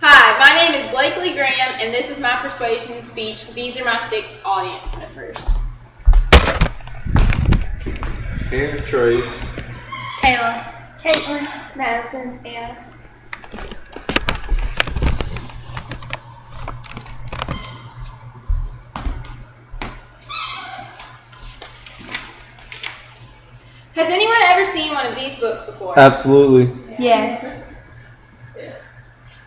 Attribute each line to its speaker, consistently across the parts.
Speaker 1: Hi, my name is Blakely Graham, and this is my persuasion speech. These are my 6 audience members.
Speaker 2: Hannah, Trace,
Speaker 3: Kayla, Caitlin, Madison, Anna.
Speaker 1: Has anyone ever seen one of these books before?
Speaker 2: Absolutely.
Speaker 3: Yes.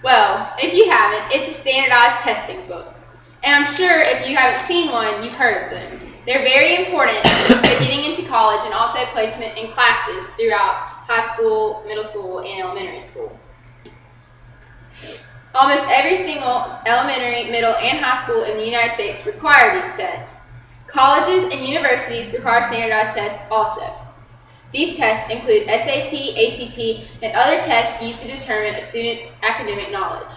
Speaker 1: Well, if you haven't, it's a standardized testing book. And I'm sure if you haven't seen one, you've heard of them. They're very important to getting into college and also placement in classes throughout high school, middle school, and elementary school. Almost every single elementary, middle, and high school in the United States require these tests. Colleges and universities require standardized tests also. These tests include SAT, ACT, and other tests used to determine a student's academic knowledge.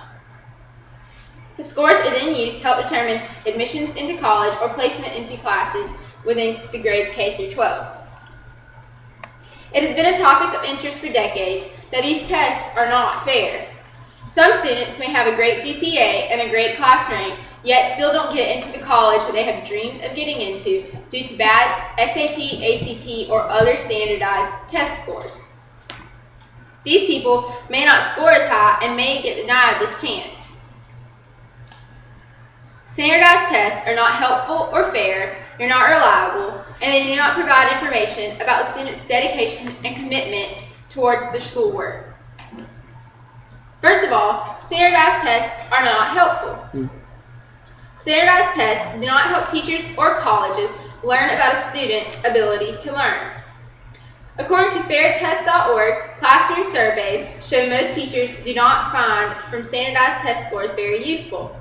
Speaker 1: The scores are then used to help determine admissions into college or placement into classes within the grades K through 12. It has been a topic of interest for decades that these tests are not fair. Some students may have a great GPA and a great class rank, yet still don't get into the college that they have dreamed of getting into due to bad SAT, ACT, or other standardized test scores. These people may not score as high and may get denied this chance. Standardized tests are not helpful or fair, they're not reliable, and they do not provide information about the student's dedication and commitment towards their schoolwork. First of all, standardized tests are not helpful. Standardized tests do not help teachers or colleges learn about a student's ability to learn. According to fairtest.org, classroom surveys show most teachers do not find from standardized test scores very useful.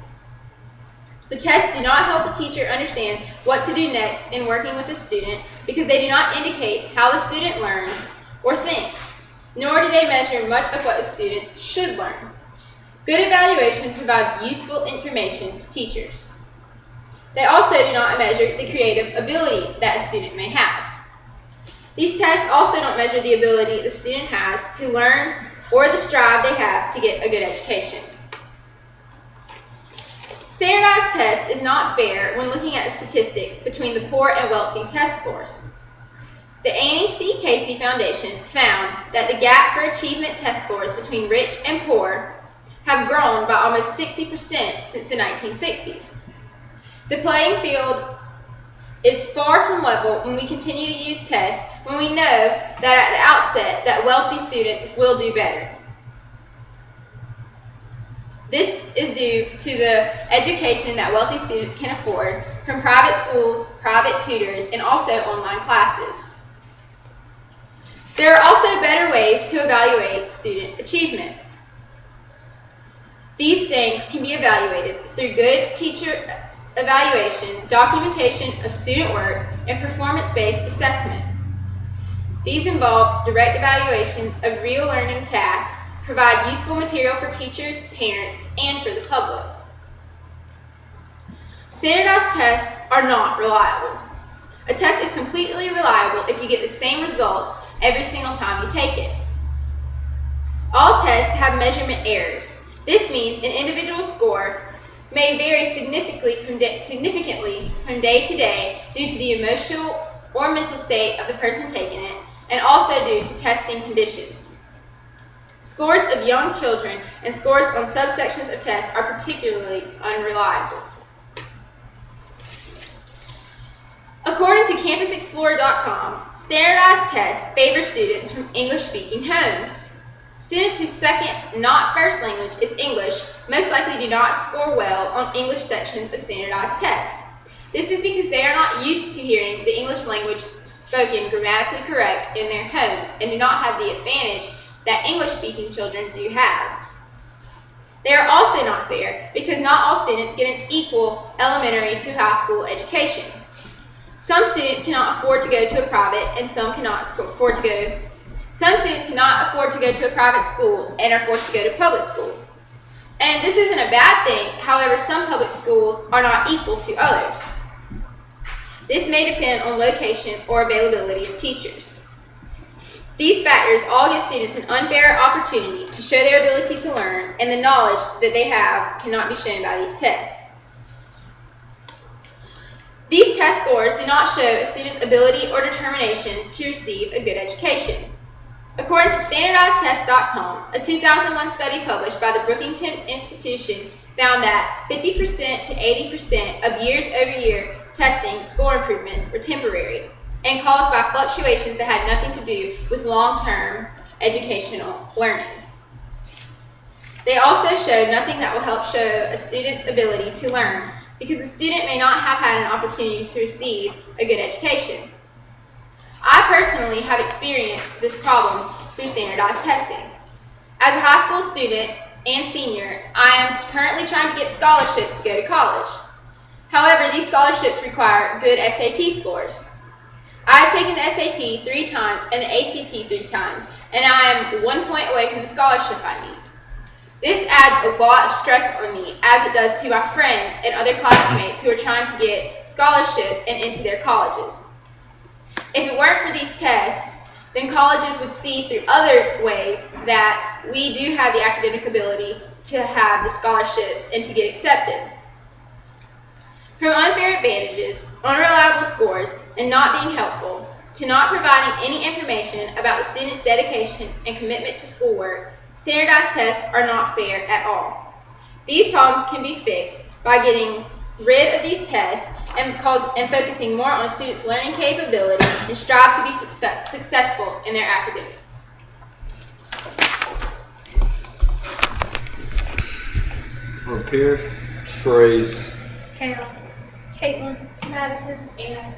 Speaker 1: The tests do not help a teacher understand what to do next in working with a student because they do not indicate how the student learns or thinks, nor do they measure much of what the students should learn. Good evaluation provides useful information to teachers. They also do not measure the creative ability that a student may have. These tests also don't measure the ability the student has to learn or the strive they have to get a good education. Standardized test is not fair when looking at the statistics between the poor and wealthy test scores. The Annie C. Casey Foundation found that the gap for achievement test scores between rich and poor have grown by almost 60% since the 1960s. The playing field is far from level when we continue to use tests when we know that at the outset that wealthy students will do better. This is due to the education that wealthy students can afford from private schools, private tutors, and also online classes. There are also better ways to evaluate student achievement. These things can be evaluated through good teacher evaluation, documentation of student work, and performance-based assessment. These involve direct evaluation of real learning tasks, provide useful material for teachers, parents, and for the public. Standardized tests are not reliable. A test is completely reliable if you get the same results every single time you take it. All tests have measurement errors. This means an individual score may vary significantly from day to day due to the emotional or mental state of the person taking it, and also due to testing conditions. Scores of young children and scores on subsections of tests are particularly unreliable. According to CampusExplorer.com, standardized tests favor students from English-speaking homes. Students whose second, not first language, is English most likely do not score well on English sections of standardized tests. This is because they are not used to hearing the English language spoken grammatically correct in their homes and do not have the advantage that English-speaking children do have. They are also not fair because not all students get an equal elementary to high school education. Some students cannot afford to go to a private and some students cannot afford to go to a private school and are forced to go to public schools. And this isn't a bad thing, however, some public schools are not equal to others. This may depend on location or availability of teachers. These factors all give students an unfair opportunity to show their ability to learn, and the knowledge that they have cannot be shown by these tests. These test scores do not show a student's ability or determination to receive a good education. According to StandardizedTest.com, a 2001 study published by the Brookings Institution found that 50% to 80% of year-over-year testing score improvements were temporary and caused by fluctuations that had nothing to do with long-term educational learning. They also showed nothing that will help show a student's ability to learn, because the student may not have had an opportunity to receive a good education. I personally have experienced this problem through standardized testing. As a high school student and senior, I am currently trying to get scholarships to go to college. However, these scholarships require good SAT scores. I have taken the SAT 3 times and the ACT 3 times, and I am 1 point away from the scholarship I need. This adds a lot of stress on me, as it does to my friends and other classmates who are trying to get scholarships and into their colleges. If it weren't for these tests, then colleges would see through other ways that we do have the academic ability to have the scholarships and to get accepted. From unfair advantages, unreliable scores, and not being helpful, to not providing any information about the student's dedication and commitment to schoolwork, standardized tests are not fair at all. These problems can be fixed by getting rid of these tests and focusing more on a student's learning capability and strive to be successful in their academics.
Speaker 2: Repair, trace,
Speaker 3: Kayla, Caitlin, Madison, Anna.